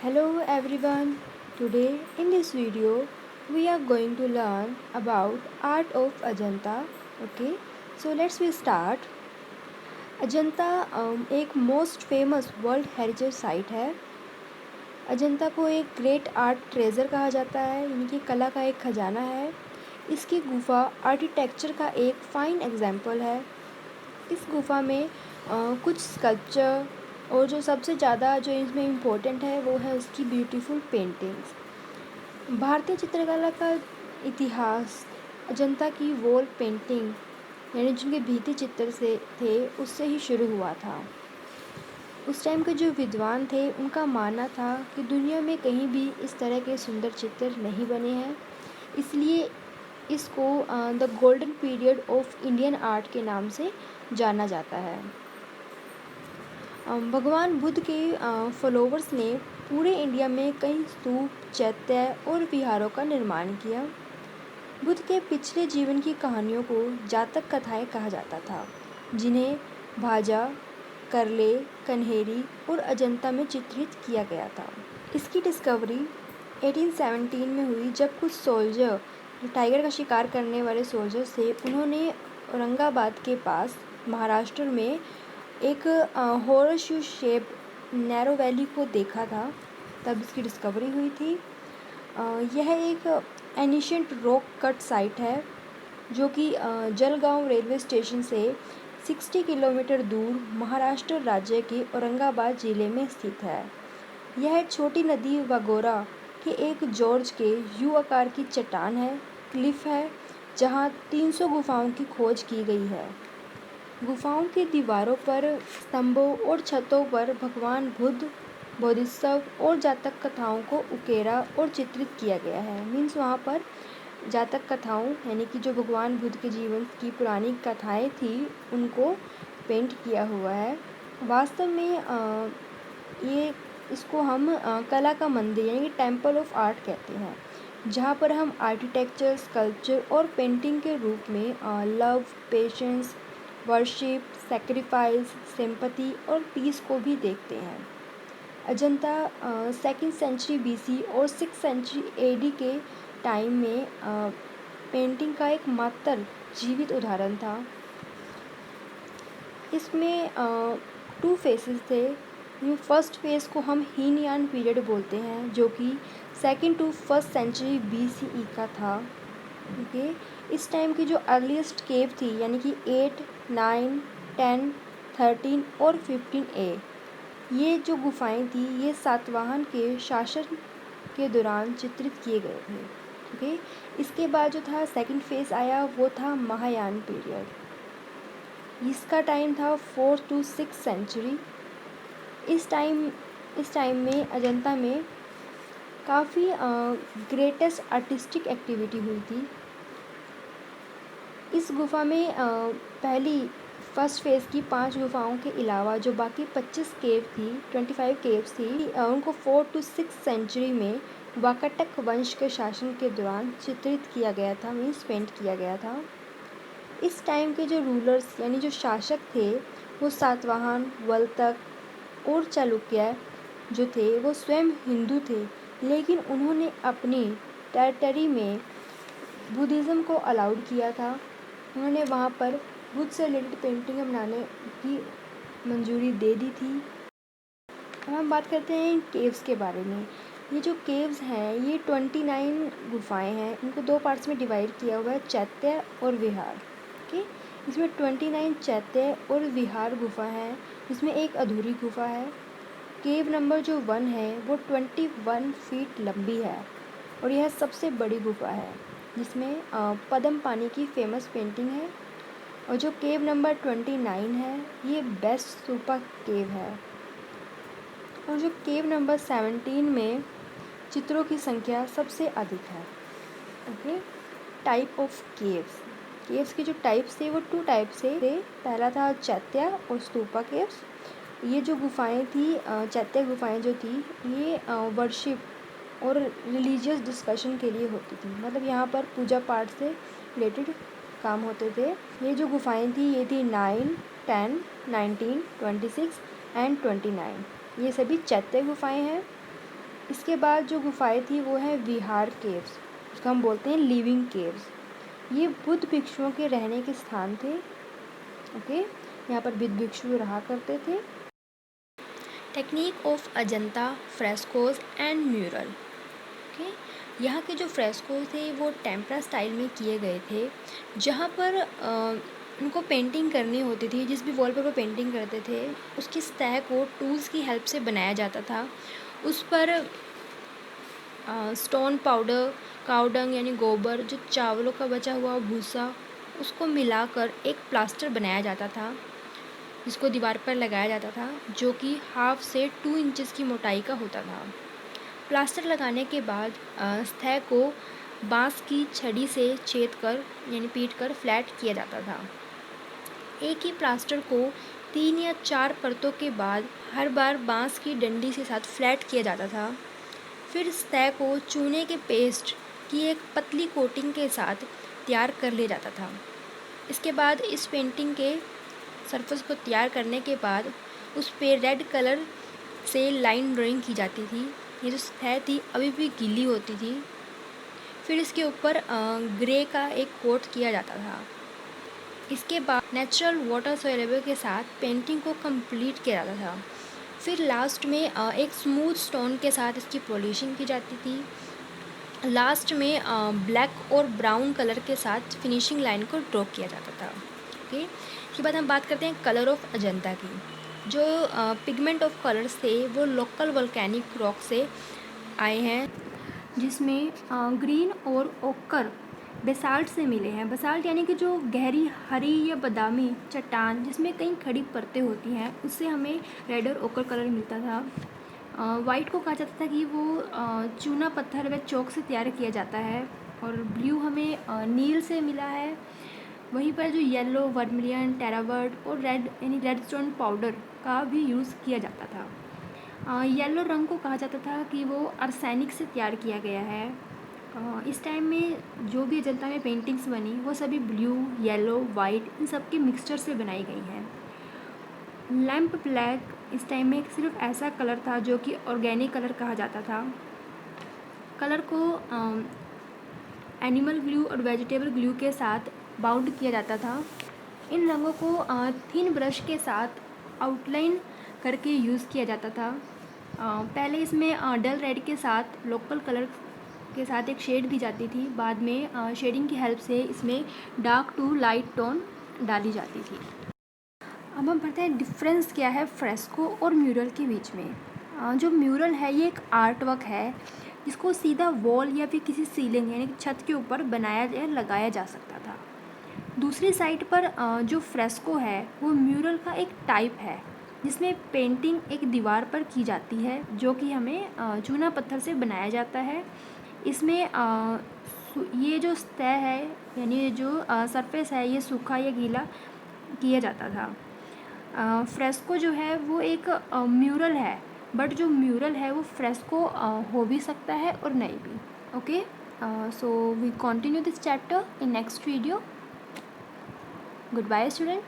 Hello everyone. Today in this video we are going to learn about art of Ajanta. Okay, so let's we start. Ajanta एक most famous world heritage site है। अजंता को एक great art treasure कहा जाता है, यानी कि कला का एक खजाना है। इसकी गुफा आर्किटेक्चर का एक फाइन एग्जाम्पल है। इस गुफा में कुछ स्कल्पचर और जो सबसे ज़्यादा जो इसमें इम्पोर्टेंट है वो है उसकी ब्यूटीफुल पेंटिंग्स। भारतीय चित्रकला का इतिहास अजंता की वॉल पेंटिंग यानी जिनके भित्ति चित्र से थे उससे ही शुरू हुआ था। उस टाइम के जो विद्वान थे उनका मानना था कि दुनिया में कहीं भी इस तरह के सुंदर चित्र नहीं बने हैं, इसलिए इसको the golden period of Indian art के नाम से जाना जाता है। भगवान बुद्ध के फॉलोवर्स ने पूरे इंडिया में कई स्तूप, चैत्य और विहारों का निर्माण किया। बुद्ध के पिछले जीवन की कहानियों को जातक कथाएं कहा जाता था, जिन्हें भाजा, करले, कन्हेरी और अजंता में चित्रित किया गया था। इसकी डिस्कवरी 1817 में हुई, जब कुछ सोल्जर जो टाइगर का शिकार करने वाले सोल्जर्स थे, उन्होंने औरंगाबाद के पास महाराष्ट्र में एक हॉर्स शेप नैरो वैली को देखा था, तब इसकी डिस्कवरी हुई थी। यह एक एनिशियंट रॉक कट साइट है जो कि जलगांव रेलवे स्टेशन से 60 किलोमीटर दूर महाराष्ट्र राज्य के औरंगाबाद ज़िले में स्थित है। यह छोटी नदी वागोरा के एक जॉर्ज के यू आकार की चट्टान है, क्लिफ है, जहां 300 गुफाओं की खोज की गई है। गुफाओं की दीवारों पर, स्तंभों और छतों पर भगवान बुद्ध, बोधिसत्व और जातक कथाओं को उकेरा और चित्रित किया गया है। मीन्स वहाँ पर जातक कथाओं यानी कि जो भगवान बुद्ध के जीवन की पुरानी कथाएं थी उनको पेंट किया हुआ है। वास्तव में ये इसको हम कला का मंदिर यानी कि टेम्पल ऑफ आर्ट कहते हैं, जहाँ पर हम आर्किटेक्चर, स्कल्पचर और पेंटिंग के रूप में love, patience, worship, sacrifice, sympathy और पीस को भी देखते हैं। अजंता 2nd सेंचुरी बीसी और 6th सेंचुरी एडी के टाइम में पेंटिंग का एक मात्र जीवित उदाहरण था। इसमें 2 फेसेस थे। फर्स्ट फेस को हम हीनयान पीरियड बोलते हैं, जो कि 2nd to 1st century BCE का था। ओके, इस टाइम की जो अर्लीस्ट केव थी यानी कि 8, 9, 10, 13 और 15A, ये जो गुफाएं थी ये सातवाहन के शासन के दौरान चित्रित किए गए थे। ओके, इसके बाद जो था सेकंड फेज आया वो था महायान पीरियड। इसका टाइम था 4th to 6th सेंचुरी। इस टाइम में अजंता में काफ़ी ग्रेटेस्ट आर्टिस्टिक एक्टिविटी हुई थी। इस गुफा में पहली फर्स्ट फेज़ की 5 गुफाओं के अलावा जो बाकी 25 केव थी, 25 केव्स थी, उनको 4th to 6th सेंचुरी में वाकाटक वंश के शासन के दौरान चित्रित किया गया था, मीन्स पेंट किया गया था। इस टाइम के जो रूलर्स यानी जो शासक थे वो सातवाहन, वलतक और चालुक्य जो थे वो स्वयं हिंदू थे, लेकिन उन्होंने अपनी टेरिटरी में बुद्धिज़्म को अलाउड किया था। उन्होंने वहाँ पर बुद्ध से रिलेटेड पेंटिंग बनाने की मंजूरी दे दी थी। अब हम बात करते हैं केव्स के बारे में। ये जो केव्स हैं ये 29 गुफाएं हैं। इनको 2 पार्ट्स में डिवाइड किया हुआ है, चैत्य और विहार। ओके, इसमें 29 चैत्य और विहार गुफा है, जिसमें एक अधूरी गुफा है। केव नंबर जो 1 है वो 21 फीट लंबी है और यह सबसे बड़ी गुफा है, जिसमें पद्म पानी की फेमस पेंटिंग है। और जो केव नंबर 29 है ये बेस्ट स्तूपा केव है। और जो केव नंबर 17 में चित्रों की संख्या सबसे अधिक है। ओके, टाइप ऑफ केव्स के जो टाइप्स थे वो 2 टाइप से थे। पहला था चैत्य और स्तूपा केव्स। ये जो गुफाएं थी, चैत्य गुफाएं जो थी, ये वर्शिप और रिलीजियस डिस्कशन के लिए होती थी, मतलब यहाँ पर पूजा पाठ से रिलेटेड काम होते थे। ये जो गुफाएं थी ये थी 9, 10, 19, 26 एंड 29। ये सभी चैत्य गुफाएं हैं। इसके बाद जो गुफाएं थी वो है विहार केव्स, उसको हम बोलते हैं लिविंग केव्स। ये बुद्ध भिक्षुओं के रहने के स्थान थे। ओके, यहाँ पर बुद्ध भिक्षु रहा करते थे। Technique of Ajanta frescoes and mural. Okay, यहाँ के जो फ्रेस्को थे वो टेम्परा स्टाइल में किए गए थे, जहाँ पर उनको पेंटिंग करनी होती थी। जिस भी वॉल पर वो पेंटिंग करते थे उसकी सतह को टूल्स की हेल्प से बनाया जाता था। उस पर स्टोन पाउडर, कावडंग यानी गोबर, जो चावलों का बचा हुआ भूसा, उसको मिलाकर एक प्लास्टर बनाया जाता था, जिसको दीवार पर लगाया जाता था, जो कि 1/2 से 2 इंचेस की मोटाई का होता था। प्लास्टर लगाने के बाद सतह को बांस की छड़ी से छेद कर यानी पीट कर फ्लैट किया जाता था। एक ही प्लास्टर को 3 या 4 परतों के बाद हर बार बांस की डंडी के साथ फ्लैट किया जाता था। फिर सतह को चूने के पेस्ट की एक पतली कोटिंग के साथ तैयार कर लिया जाता था। इसके बाद इस पेंटिंग के सरफेस को तैयार करने के बाद उस पर रेड कलर से लाइन ड्राइंग की जाती थी। ये जो सतह थी अभी भी गीली होती थी। फिर इसके ऊपर ग्रे का एक कोट किया जाता था। इसके बाद नेचुरल वाटर सोल्यूबल के साथ पेंटिंग को कंप्लीट किया जाता था। फिर लास्ट में एक स्मूथ स्टोन के साथ इसकी पॉलिशिंग की जाती थी। लास्ट में ब्लैक और ब्राउन कलर के साथ फिनिशिंग लाइन को ड्रॉ किया जाता था। ओके, इसके बाद हम बात करते हैं कलर ऑफ अजंता की। जो पिगमेंट ऑफ कलर्स थे वो लोकल वोल्केनिक रॉक से आए हैं, जिसमें ग्रीन और ओकर बेसाल्ट से मिले हैं। बेसाल्ट यानी कि जो गहरी हरी या बादामी चट्टान जिसमें कई खड़ी परतें होती हैं, उससे हमें रेड और ओकर कलर मिलता था। वाइट को कहा जाता था कि वो चूना पत्थर व चौक से तैयार किया जाता है, और ब्लू हमें नील से मिला है। वहीं पर जो येलो, वर्मिलियन, टेरावर्ट और रेड यानी रेड स्टोन पाउडर का भी यूज़ किया जाता था। येलो रंग को कहा जाता था कि वो आर्सेनिक से तैयार किया गया है। इस टाइम में जो भी अजंता में पेंटिंग्स बनी वो सभी ब्लू, येलो, वाइट इन सब के मिक्सचर से बनाई गई हैं। लैम्प ब्लैक इस टाइम में सिर्फ ऐसा कलर था जो कि ऑर्गेनिक कलर कहा जाता था। कलर को एनिमल ग्लू और वेजिटेबल ग्लू के साथ बाउंड किया जाता था। इन रंगों को थिन ब्रश के साथ आउटलाइन करके यूज़ किया जाता था। पहले इसमें डल रेड के साथ लोकल कलर के साथ एक शेड दी जाती थी। बाद में शेडिंग की हेल्प से इसमें डार्क टू लाइट टोन डाली जाती थी। अब हम पढ़ते हैं डिफरेंस क्या है फ्रेस्को और म्यूरल के बीच में। जो म्यूरल है ये एक आर्ट वर्क है जिसको सीधा वॉल या फिर किसी सीलिंग यानी छत के ऊपर बनाया या लगाया जा सकता था। दूसरी साइड पर जो फ्रेस्को है वो म्यूरल का एक टाइप है जिसमें पेंटिंग एक दीवार पर की जाती है, जो कि हमें चूना पत्थर से बनाया जाता है। इसमें ये जो सतह है यानी जो सरफेस है ये सूखा या गीला किया जाता था। फ्रेस्को जो है वो एक म्यूरल है, बट जो म्यूरल है वो फ्रेस्को हो भी सकता है और नहीं भी। Okay, so we continue this chapter in next video. Goodbye, student.